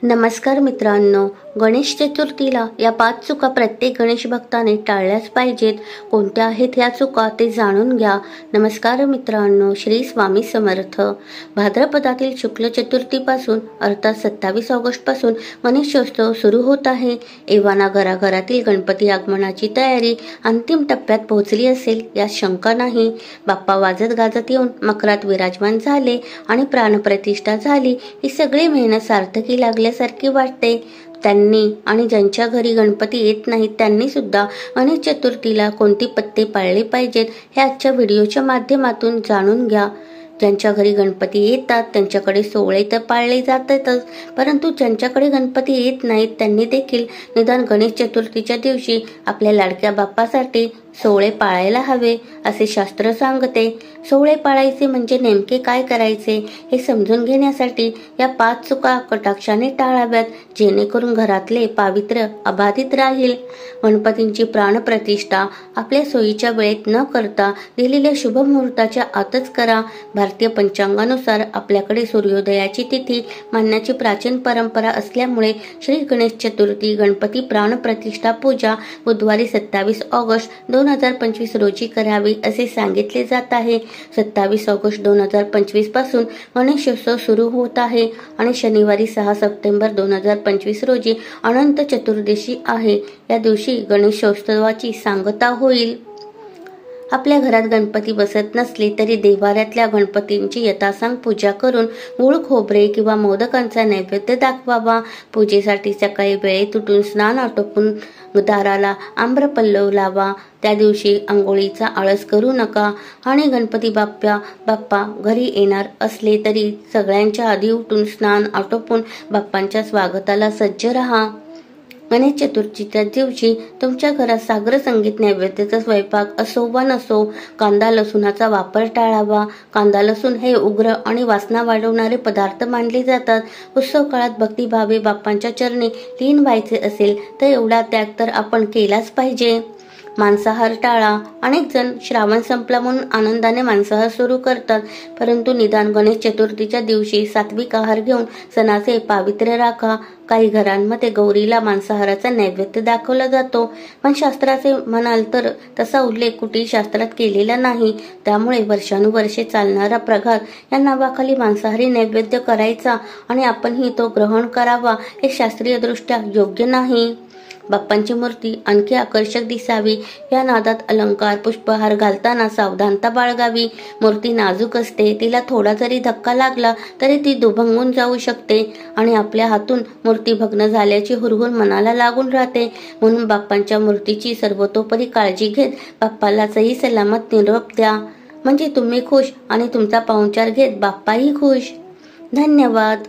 नमस्कार मित्रांनो, गणेश चतुर्थीला या 5 चुका प्रत्येक गणेश भक्ताने टाळल्याच पाहिजेत. कोणत्या आहेत या चुका ते जाणून घ्या. नमस्कार मित्रांनो, श्री स्वामी समर्थ. भाद्रपदातील शुक्ल चतुर्थीपासून अर्थात 27 ऑगस्टपासून गणेशोत्सव सुरू होत आहे. एव्हाना घराघरातील गणपती आगमनाची तयारी अंतिम टप्प्यात पोहोचली असेल यात शंका नाही. बाप्पा वाजत गाजत येऊन मकरात विराजमान झाले आणि प्राणप्रतिष्ठा झाली. ही सगळी मेहनत सार्थकी लागल्यासारखी वाटते. त्यांनी आणि ज्यांच्या घरी गणपती येत नाहीत त्यांनी सुद्धा गणेश चतुर्थीला कोणती पत्ते पाळले पाहिजेत हे आजच्या व्हिडिओच्या माध्यमातून जाणून घ्या. ज्यांच्या घरी गणपती येतात त्यांच्याकडे सोहळे तर पाळले जातातच, परंतु ज्यांच्याकडे गणपती येत नाहीत त्यांनी देखील निदान गणेश चतुर्थीच्या दिवशी आपल्या लाडक्या बाप्पासाठी सोहळे पाळायला हवे असे शास्त्र सांगते. सोहळे पाळायचे म्हणजे नेमके काय करायचे हे समजून घेण्यासाठी या 5 चुका कटाक्षाने टाळाव्यात, जेणेकरून घरातले पावित्र्य अबाधित राहील. गणपतींची प्राणप्रतिष्ठा आपल्या सोयीच्या वेळेत न करता दिलेल्या शुभ मुहूर्ताच्या आतच करा. भारतीय पंचांगानुसार आपल्याकडे सूर्योदयाची तिथी मानण्याची प्राचीन परंपरा असल्यामुळे श्री गणेश चतुर्थी गणपती प्राणप्रतिष्ठा पूजा बुधवारी 27 ऑगस्ट 2025 रोजी करावी असे सांगितले जात आहे. 27 ऑगस्ट 2025 पासून गणेशोत्सव सुरू होत आहे आणि शनिवारी 6 सप्टेंबर 2025 रोजी अनंत चतुर्दशी आहे. या दिवशी गणेशोत्सवाची सांगता होईल. आपल्या घरात गणपती बसत नसले तरी देवाऱ्यातल्या गणपतींची यथासांग पूजा करून गूळ खोबरे किंवा मोदकांचा नैवेद्य दाखवावा. पूजेसाठी सकाळी वेळेत उठून स्नान आटोपून दाराला आम्रपल्लव लावा. त्या दिवशी आंघोळीचा आळस करू नका आणि गणपती बाप्पा घरी येणार असले तरी सगळ्यांच्या आधी उठून स्नान आटोपून बाप्पांच्या स्वागताला सज्ज राहा. गणेश चतुर्थीच्या दिवशी तुमच्या घरात सागर संगीत नैवेद्याचा स्वयंपाक असो वा नसो कांदा लसूणाचा वापर टाळावा. कांदा लसूण हे उग्र आणि वासना वाढवणारे पदार्थ मानले जातात. उत्सव काळात भक्तिभावे बाप्पांच्या चरणी लीन व्हायचे असेल तर एवढा त्याग तर आपण केलाच पाहिजे. मांसाहार टाळा. अनेक जण श्रावण संपला म्हणून आनंदाने मांसाहार सुरू करतात, परंतु निदान गणेश चतुर्थीच्या दिवशी सात्विक आहार घेऊन सणाचे पावित्र्य राखा. काही घरांमध्ये गौरीला मांसाहाराचा नैवेद्य दाखवला जातो, पण शास्त्राचे म्हणाल तर तसा उल्लेख कुठेही शास्त्रात केलेला नाही. त्यामुळे वर्षानुवर्षे चालणारा प्रघात या नावाखाली मांसाहारी नैवेद्य करायचा आणि आपणही तो ग्रहण करावा हे शास्त्रीय दृष्ट्या योग्य नाही. बाप्पांची मूर्ती आणखी आकर्षक दिसावी या नादात अलंकार पुष्पहार घालताना सावधानता बाळगावी. मूर्ती नाजूक असते, तिला थोडा जरी धक्का लागला तरी ती दुभंगून जाऊ शकते आणि आपल्या हातून मूर्ती भग्न झाल्याची हुरहुर मनाला लागून राहते. म्हणून बाप्पांच्या मूर्तीची सर्वतोपरी काळजी घेत बाप्पाला सही सलामत निरोप द्या, म्हणजे तुम्ही खुश आणि तुमचा पाहुणचार घेत बाप्पाही खुश. धन्यवाद.